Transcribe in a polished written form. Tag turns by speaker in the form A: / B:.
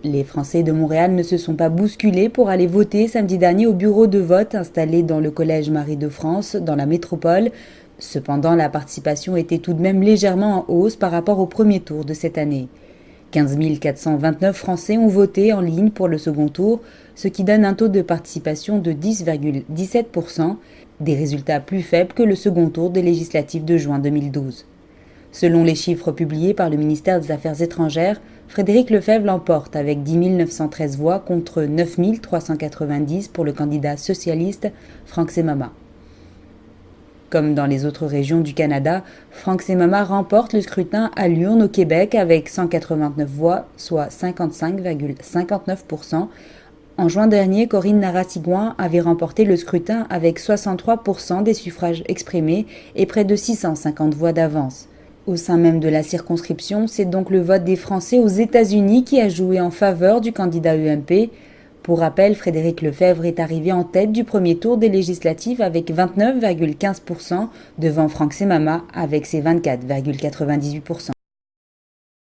A: Les Français de Montréal ne se sont pas bousculés pour aller voter samedi dernier au bureau de vote installé dans le collège Marie-de-France, dans la métropole. Cependant, la participation était tout de même légèrement en hausse par rapport au premier tour de cette année. 15 429 Français ont voté en ligne pour le second tour, ce qui donne un taux de participation de 10,17%, des résultats plus faibles que le second tour des législatives de juin 2012. Selon les chiffres publiés par le ministère des Affaires étrangères, Frédéric Lefebvre l'emporte avec 10 913 voix contre 9 390 pour le candidat socialiste Frank Semama. Comme dans les autres régions du Canada, Frank Semama remporte le scrutin à l'urne au Québec avec 189 voix, soit 55,59%. En juin dernier, Corinne Narassiguin avait remporté le scrutin avec 63% des suffrages exprimés et près de 650 voix d'avance. Au sein même de la circonscription, c'est donc le vote des Français aux États-Unis qui a joué en faveur du candidat UMP. Pour rappel, Frédéric Lefebvre est arrivé en tête du premier tour des législatives avec 29,15% devant Frank Semama avec ses 24,98%.